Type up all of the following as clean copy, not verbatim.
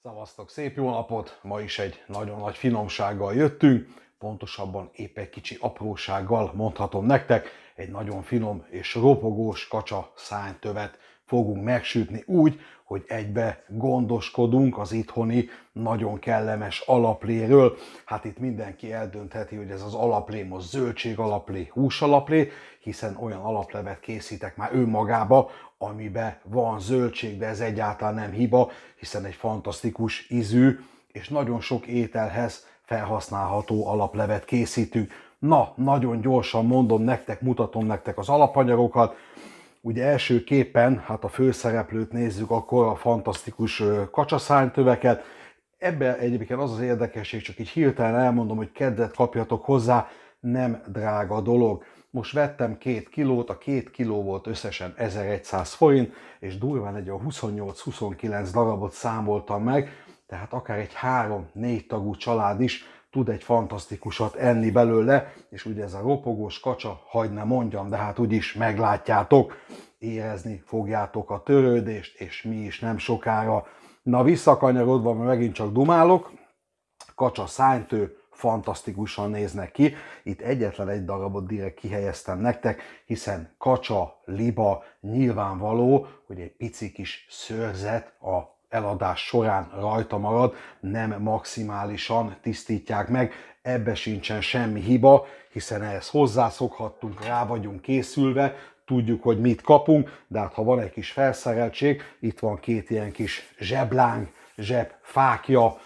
Szevasztok, szép jó napot! Ma is egy nagyon nagy finomsággal jöttünk, pontosabban épp egy kicsi aprósággal mondhatom nektek, egy nagyon finom és ropogós kacsa szánytövet fogunk megsütni úgy, hogy egybe gondoskodunk az itthoni nagyon kellemes alapléről. Hát itt mindenki eldöntheti, hogy ez az alaplé most zöldség alaplé, hús alaplé, hiszen olyan alaplevet készítek már önmagába, amiben van zöldség, de ez egyáltalán nem hiba, hiszen egy fantasztikus ízű és nagyon sok ételhez felhasználható alaplevet készítünk. Na, nagyon gyorsan mondom nektek, mutatom nektek az alapanyagokat. Ugye elsőképpen, hát a főszereplőt nézzük, akkor a fantasztikus kacsaszárnytöveket. Ebben egyébként az az érdekesség, csak így hirtelen elmondom, hogy kedvet kapjatok hozzá, nem drága dolog. Most vettem 2 kilót, a 2 kiló volt összesen 1100 forint, és durván egy 28-29 darabot számoltam meg, tehát akár egy 3-4 tagú család is tud egy fantasztikusat enni belőle, és ugye ez a ropogós kacsa, hagyd ne mondjam, de hát úgyis meglátjátok, érezni fogjátok a törődést, és mi is nem sokára. Na, visszakanyarodva, mert megint csak dumálok, kacsa szánytő, fantasztikusan néznek ki. Itt egyetlen egy darabot direkt kihelyeztem nektek, hiszen kacsa, liba, nyilvánvaló, hogy egy pici kis szőrzet a eladás során rajta marad, nem maximálisan tisztítják meg, ebbe sincsen semmi hiba, hiszen ehhez hozzászokhattunk, rá vagyunk készülve, tudjuk, hogy mit kapunk, de hát ha van egy kis felszereltség, itt van 2 ilyen kis zseblánk, zsebfákja,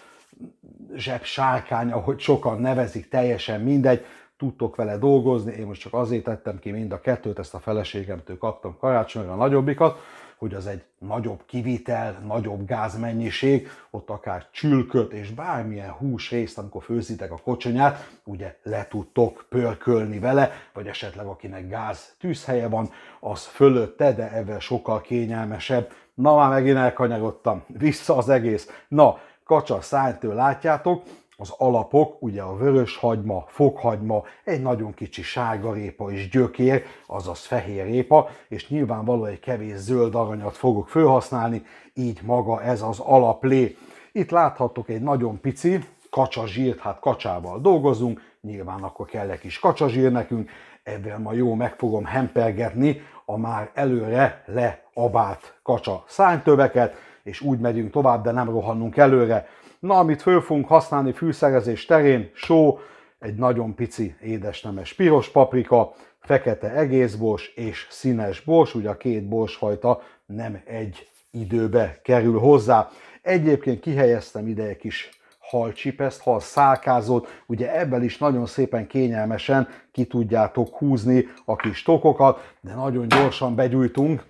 zsebsárkány, ahogy sokan nevezik, teljesen mindegy, tudtok vele dolgozni, én most csak azért tettem ki mind a kettőt, ezt a feleségemtől kaptam karácsonyra a nagyobbikat, hogy az egy nagyobb kivitel, nagyobb gázmennyiség, ott akár csülköt és bármilyen húsrészt, amikor főzitek a kocsonyát, ugye le tudtok pörkölni vele, vagy esetleg akinek gáz tűzhelye van, az fölötte, de ebben sokkal kényelmesebb. Na, már megint elkanyarodtam, vissza az egész. Na, kacsa szánytől látjátok, az alapok, ugye a vöröshagyma, fokhagyma, egy nagyon kicsi sárgarépa és gyökér, azaz fehér répa, és nyilvánvalóan egy kevés zöld aranyat fogok felhasználni, így maga ez az alaplé. Itt láthattok egy nagyon pici kacsazsírt, hát kacsával dolgozunk, nyilván akkor kell egy kis kacsazsír nekünk, ebben ma jó meg fogom hempergetni a már előre leabált kacsa szánytöveket, és úgy megyünk tovább, de nem rohannunk előre. Na, amit föl fogunk használni fűszerezés terén, só, egy nagyon pici édesnemes piros paprika, fekete egészbors és színes bors, ugye a 2 borsfajta nem egy időbe kerül hozzá. Egyébként kihelyeztem ide egy kis halcsipeszt, halszálkázót, ugye ebből is nagyon szépen kényelmesen ki tudjátok húzni a kis tokokat, de nagyon gyorsan begyújtunk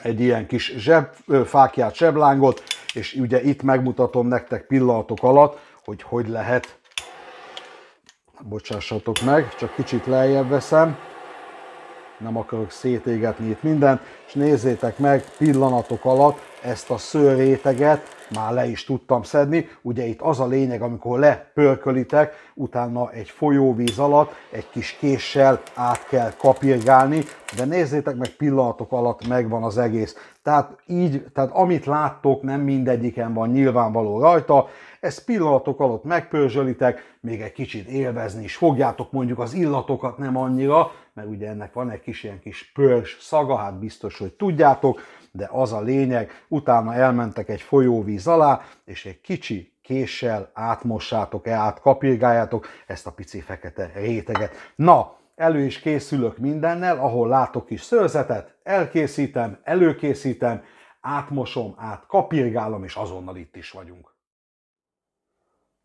egy ilyen kis zsebfákját, zseblángot, és ugye itt megmutatom nektek pillanatok alatt, hogy hogy lehet, bocsássatok meg, csak kicsit lejjebb veszem, nem akarok szétégetni itt mindent, és nézzétek meg pillanatok alatt ezt a szőrréteget, már le is tudtam szedni. Ugye itt az a lényeg, amikor lepörkölitek, utána egy folyóvíz alatt egy kis késsel át kell kapirgálni, de nézzétek meg, pillanatok alatt megvan az egész. Tehát így, tehát amit láttok, nem mindegyiken van nyilvánvaló rajta, ezt pillanatok alatt megpörzsölitek, még egy kicsit élvezni is fogjátok, mondjuk az illatokat nem annyira, mert ugye ennek van egy kis ilyen kis pörzs szaga, hát biztos, hogy tudjátok, de az a lényeg, utána elmentek egy folyóvíz alá, és egy kicsi késsel átmossátok, átkapirgáljátok ezt a pici fekete réteget. Na, elő is készülök mindennel, ahol látok kis szőrzetet, elkészítem, előkészítem, átmosom, átkapirgálom, és azonnal itt is vagyunk.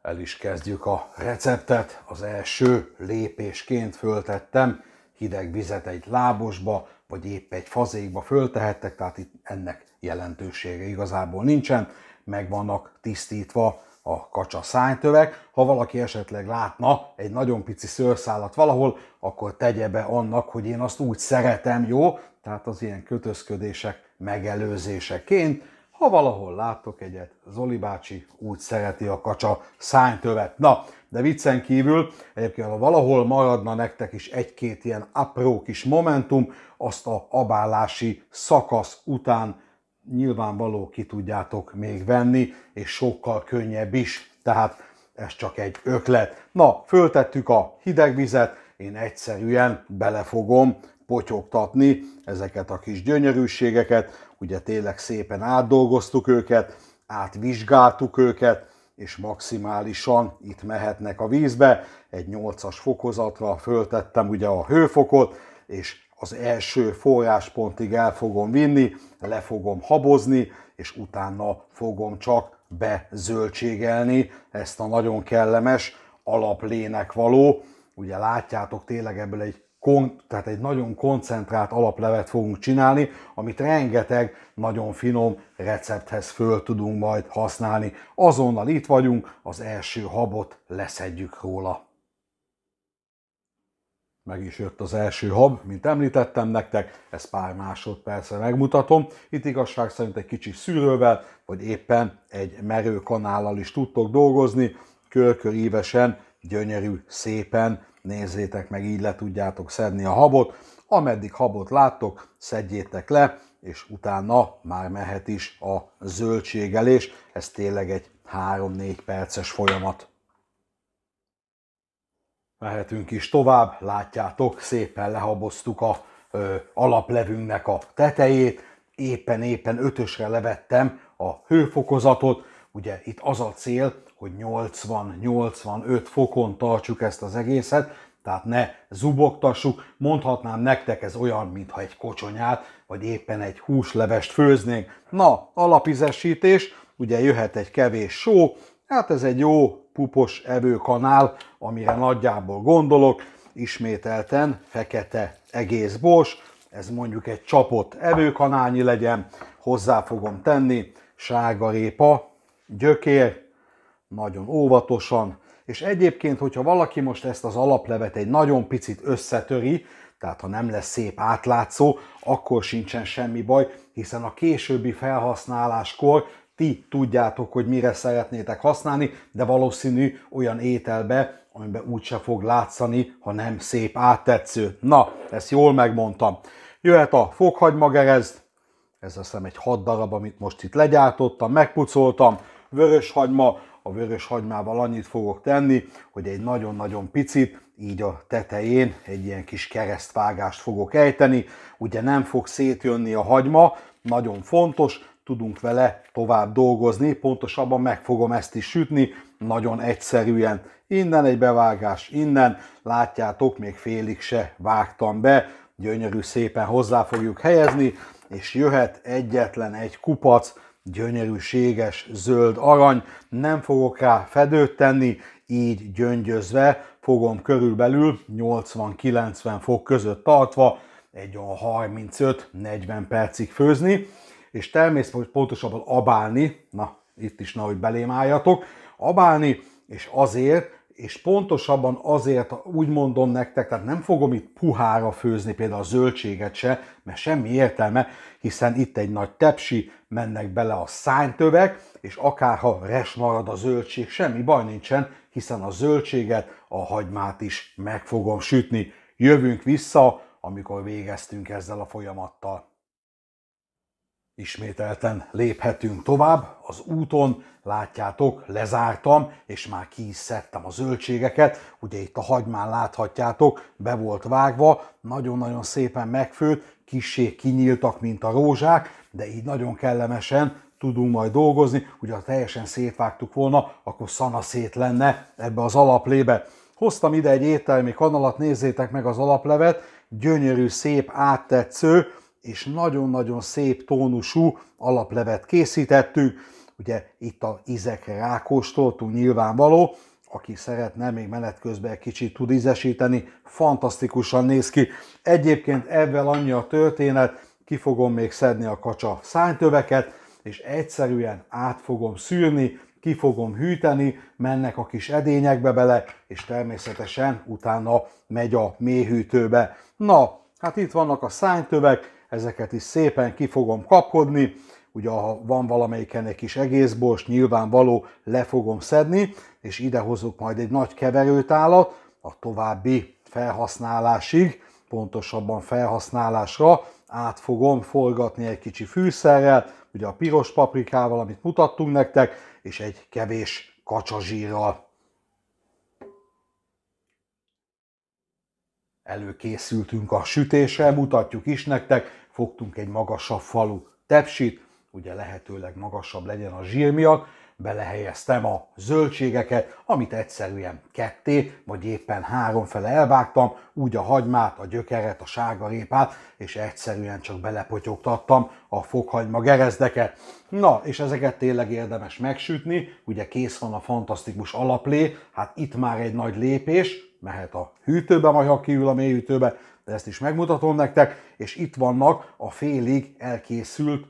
El is kezdjük a receptet. Az első lépésként föltettem hideg vizet egy lábosba, vagy épp egy fazékba föltehettek, tehát itt ennek jelentősége igazából nincsen, meg vannak tisztítva a kacsa szánytövek. Ha valaki esetleg látna egy nagyon pici szőrszálat valahol, akkor tegye be annak, hogy én azt úgy szeretem, jó? Tehát az ilyen kötözködések megelőzéseként. Ha valahol láttok egyet, Zoli bácsi úgy szereti a kacsa szánytövet. Na, de viccen kívül, egyébként ha valahol maradna nektek is egy-két ilyen apró kis momentum, azt a abálási szakasz után nyilvánvaló ki tudjátok még venni, és sokkal könnyebb is. Tehát ez csak egy ötlet. Na, föltettük a hideg vizet, én egyszerűen bele fogom potyogtatni ezeket a kis gyönyörűségeket, ugye tényleg szépen átdolgoztuk őket, átvizsgáltuk őket, és maximálisan itt mehetnek a vízbe. Egy 8-as fokozatra föltettem ugye a hőfokot, és az első forráspontig el fogom vinni, le fogom habozni, és utána fogom csak bezöldségelni ezt a nagyon kellemes alaplének való. Ugye látjátok, tényleg ebből tehát egy nagyon koncentrált alaplevet fogunk csinálni, amit rengeteg nagyon finom recepthez föl tudunk majd használni. Azonnal itt vagyunk, az első habot leszedjük róla. Meg is jött az első hab, mint említettem nektek, ezt pár másodpercre megmutatom. Itt igazság szerint egy kicsi szűrővel, vagy éppen egy merő kanállal is tudtok dolgozni, körkörívesen, gyönyörű, szépen, nézzétek meg, így le tudjátok szedni a habot. Ameddig habot láttok, szedjétek le, és utána már mehet is a zöldségelés. Ez tényleg egy 3-4 perces folyamat. Mehetünk is tovább, látjátok, szépen lehaboztuk a alaplevünknek a tetejét, éppen 5-ösre levettem a hőfokozatot, ugye itt az a cél, hogy 80-85 fokon tartsuk ezt az egészet, tehát ne zubogtassuk, mondhatnám nektek, ez olyan, mintha egy kocsonyát, vagy éppen egy húslevest főznénk. Na, alapízesítés, ugye jöhet egy kevés só, hát ez egy jó pupos evőkanál, amire nagyjából gondolok, ismételten fekete egész bors, ez mondjuk egy csapott evőkanálnyi legyen, hozzá fogom tenni sárgarépa, gyökér, nagyon óvatosan, és egyébként, hogyha valaki most ezt az alaplevet egy nagyon picit összetöri, tehát ha nem lesz szép átlátszó, akkor sincsen semmi baj, hiszen a későbbi felhasználáskor ti tudjátok, hogy mire szeretnétek használni, de valószínű olyan ételbe, amiben úgyse fog látszani, ha nem szép áttetsző. Na, ezt jól megmondtam. Jöhet a fokhagymagerezd, ez azt hiszem egy 6 darab, amit most itt legyártottam, megpucoltam, vöröshagyma, a vöröshagymával annyit fogok tenni, hogy egy nagyon-nagyon picit, így a tetején egy ilyen kis keresztvágást fogok ejteni, ugye nem fog szétjönni a hagyma, nagyon fontos, tudunk vele tovább dolgozni, pontosabban meg fogom ezt is sütni, nagyon egyszerűen. Innen egy bevágás, innen, látjátok, még félig se vágtam be, gyönyörű szépen hozzá fogjuk helyezni, és jöhet egyetlen egy kupac, gyönyörűséges zöld arany, nem fogok rá fedőt tenni, így gyöngyözve fogom körülbelül 80-90 fok között tartva egy olyan 35-40 percig főzni, és természetesen pontosabban abálni, na itt is nehogy belém álljatok, abálni, és azért, és pontosabban azért úgy mondom nektek, tehát nem fogom itt puhára főzni például a zöldséget se, mert semmi értelme, hiszen itt egy nagy tepsi, mennek bele a szánytövek, és akárha res marad a zöldség, semmi baj nincsen, hiszen a zöldséget, a hagymát is meg fogom sütni. Jövünk vissza, amikor végeztünk ezzel a folyamattal. Ismételten léphetünk tovább az úton, látjátok, lezártam, és már ki is szedtem a zöldségeket, ugye itt a hagymán láthatjátok, be volt vágva, nagyon-nagyon szépen megfőtt, kissé kinyíltak, mint a rózsák, de így nagyon kellemesen tudunk majd dolgozni, ugye ha teljesen szétvágtuk volna, akkor szanaszét lenne ebbe az alaplébe. Hoztam ide egy éttermi kanalat, nézzétek meg az alaplevet, gyönyörű, szép, áttetsző, és nagyon-nagyon szép tónusú alaplevet készítettünk. Ugye itt a ízekre rákóstoltunk, nyilvánvaló, aki szeretne, még menet közben egy kicsit tud ízesíteni, fantasztikusan néz ki. Egyébként ebben annyi a történet, ki fogom még szedni a kacsa szánytöveket, és egyszerűen át fogom szűrni, ki fogom hűteni, mennek a kis edényekbe bele, és természetesen utána megy a mélyhűtőbe. Na, hát itt vannak a szánytövek, ezeket is szépen ki fogom kapkodni, ugye ha van valamelyiken egy kis egészbors, nyilvánvaló, le fogom szedni, és ide hozok majd egy nagy keverőtálat a további felhasználásig, pontosabban felhasználásra át fogom forgatni egy kicsi fűszerrel, ugye a piros paprikával, amit mutattunk nektek, és egy kevés kacsazsírral. Előkészültünk a sütésre, mutatjuk is nektek, fogtunk egy magasabb falu tepsit, ugye lehetőleg magasabb legyen a zsír miatt, belehelyeztem a zöldségeket, amit egyszerűen ketté, vagy éppen háromfele elvágtam, úgy a hagymát, a gyökeret, a sárgarépát, és egyszerűen csak belepotyogtattam a fokhagyma gerezdeket. Na, és ezeket tényleg érdemes megsütni, ugye kész van a fantasztikus alaplé, hát itt már egy nagy lépés, mehet a hűtőbe, majd ha kiül a mélyhűtőbe, de ezt is megmutatom nektek, és itt vannak a félig elkészült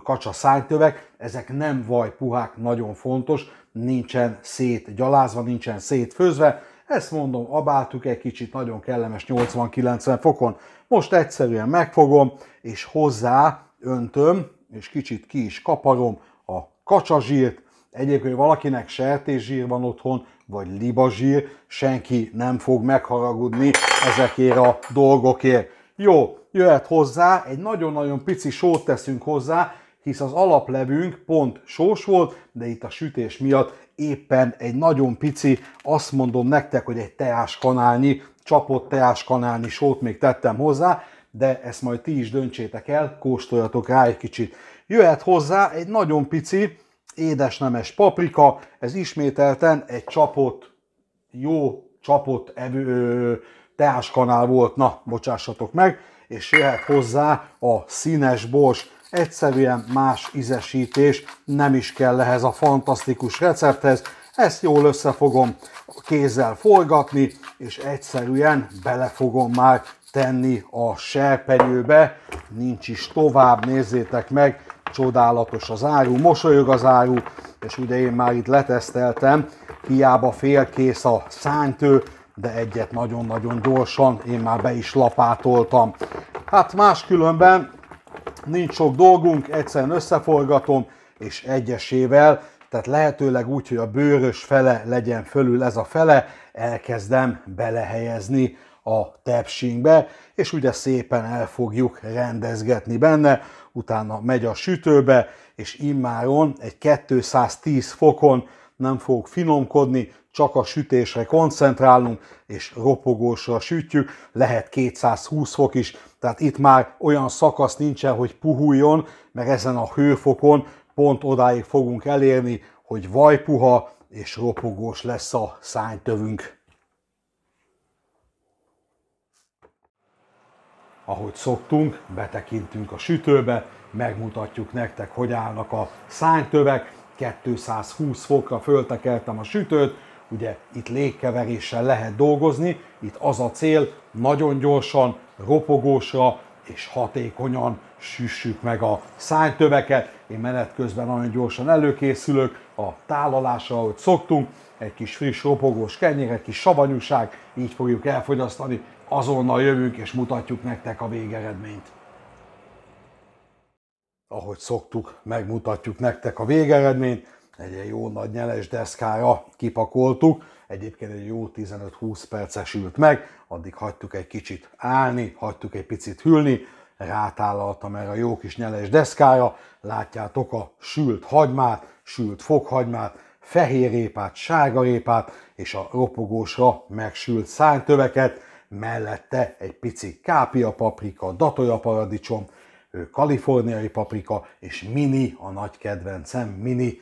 kacsa szánytövek, ezek nem vajpuhák, nagyon fontos, nincsen szétgyalázva, nincsen szétfőzve, ezt mondom, abáltuk egy kicsit, nagyon kellemes 80-90 fokon, most egyszerűen megfogom, és hozzá öntöm, és kicsit ki is kaparom a kacsazsírt. Egyébként valakinek sertészsír van otthon, vagy libazsír, senki nem fog megharagudni ezekért a dolgokért. Jó, jöhet hozzá, egy nagyon-nagyon pici sót teszünk hozzá, hisz az alaplevünk pont sós volt, de itt a sütés miatt éppen egy nagyon pici, azt mondom nektek, hogy egy teáskanálnyi, csapott teáskanálnyi sót még tettem hozzá, de ezt majd ti is döntsétek el, kóstoljatok rá egy kicsit. Jöhet hozzá egy nagyon pici, édesnemes paprika, ez ismételten egy csapott, jó csapott teáskanál volt, na, bocsássatok meg, és jöhet hozzá a színes bors, egyszerűen más ízesítés, nem is kell ehhez a fantasztikus recepthez, ezt jól össze fogom kézzel forgatni, és egyszerűen bele fogom már tenni a serpenyőbe, nincs is tovább, nézzétek meg, csodálatos az áru, mosolyog az áru, és ugye én már itt leteszteltem, hiába félkész a szánytő, de egyet nagyon-nagyon gyorsan én már be is lapátoltam. Hát máskülönben nincs sok dolgunk, egyszerűen összeforgatom, és egyesével, tehát lehetőleg úgy, hogy a bőrös fele legyen fölül ez a fele, elkezdem belehelyezni a tepsinkbe, és ugye szépen el fogjuk rendezgetni benne, utána megy a sütőbe, és immáron egy 210 fokon nem fog finomkodni, csak a sütésre koncentrálunk, és ropogósra sütjük, lehet 220 fok is, tehát itt már olyan szakasz nincsen, hogy puhuljon, mert ezen a hőfokon pont odáig fogunk elérni, hogy vajpuha és ropogós lesz a szánytövünk. Ahogy szoktunk, betekintünk a sütőbe, megmutatjuk nektek, hogy állnak a szánytövek, 220 fokra föltekeltem a sütőt, ugye itt légkeveréssel lehet dolgozni, itt az a cél, nagyon gyorsan, ropogósra és hatékonyan süssük meg a szánytöveket. Én menet közben nagyon gyorsan előkészülök a tálalásra, ahogy szoktunk, egy kis friss ropogós kenyér, egy kis savanyúság, így fogjuk elfogyasztani, azonnal jövünk és mutatjuk nektek a végeredményt. Ahogy szoktuk, megmutatjuk nektek a végeredményt, egy jó nagy nyeles deszkára kipakoltuk, egyébként egy jó 15-20 perces ült meg, addig hagytuk egy kicsit állni, hagytuk egy picit hűlni, rátálaltam erre a jó kis nyeles deszkára, látjátok a sült hagymát, sült fokhagymát, fehérrépát, sárgarépát és a ropogósra megsült szánytöveket, mellette egy pici kápia paprika, datolja paradicsom, kaliforniai paprika és mini, a nagy kedvencem, mini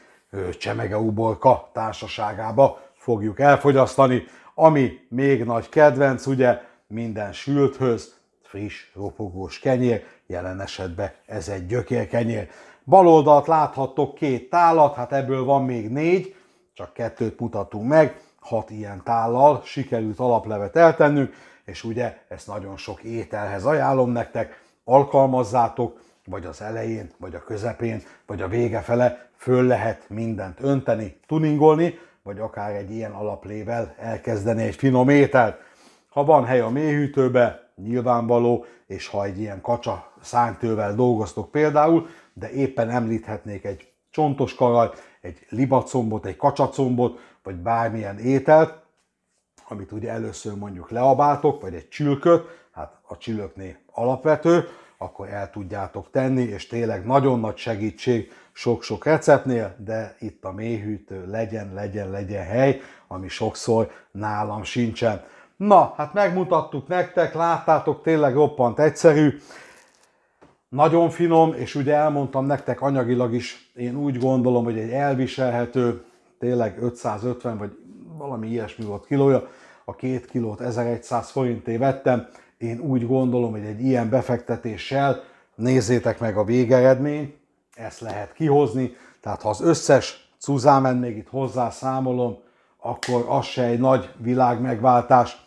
csemegeuborka társaságába fogjuk elfogyasztani. Ami még nagy kedvenc, ugye minden sülthöz friss, ropogós kenyér, jelen esetben ez egy gyökérkenyér. Bal oldalt láthattok 2 tálat, hát ebből van még 4, csak 2-t mutatunk meg, 6 ilyen tállal sikerült alaplevet eltennünk, és ugye ezt nagyon sok ételhez ajánlom nektek, alkalmazzátok, vagy az elején, vagy a közepén, vagy a vége fele föl lehet mindent önteni, tuningolni, vagy akár egy ilyen alaplével elkezdeni egy finom ételt. Ha van hely a mélyhűtőbe, nyilvánvaló, és ha egy ilyen kacsa szánytővel dolgoztok például, de éppen említhetnék egy csontos karajt, egy libacombot, egy kacsacombot, vagy bármilyen ételt, amit ugye először mondjuk leabáltok, vagy egy csülköt, hát a csülöknél alapvető, akkor el tudjátok tenni, és tényleg nagyon nagy segítség sok-sok receptnél, de itt a mélyhűtő legyen hely, ami sokszor nálam sincsen. Na, hát megmutattuk nektek, láttátok, tényleg roppant egyszerű, nagyon finom, és ugye elmondtam nektek anyagilag is, én úgy gondolom, hogy egy elviselhető, tényleg 550 vagy valami ilyesmi volt kilója, a 2 kilót 1100 forintért vettem, én úgy gondolom, hogy egy ilyen befektetéssel nézzétek meg a végeredményt, ezt lehet kihozni, tehát ha az összes cuzámen még itt hozzászámolom, akkor az se egy nagy világmegváltás.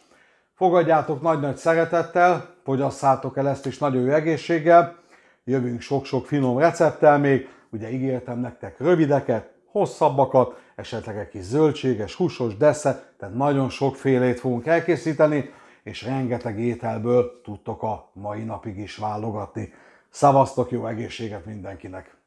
Fogadjátok nagy-nagy szeretettel, fogyasszátok el ezt is nagyon jó egészséggel, jövünk sok-sok finom recepttel még, ugye ígértem nektek rövideket, hosszabbakat, esetleg egy kis zöldséges, húsos, desze, tehát nagyon sokfélét fogunk elkészíteni, és rengeteg ételből tudtok a mai napig is válogatni. Szavaztok, jó egészséget mindenkinek!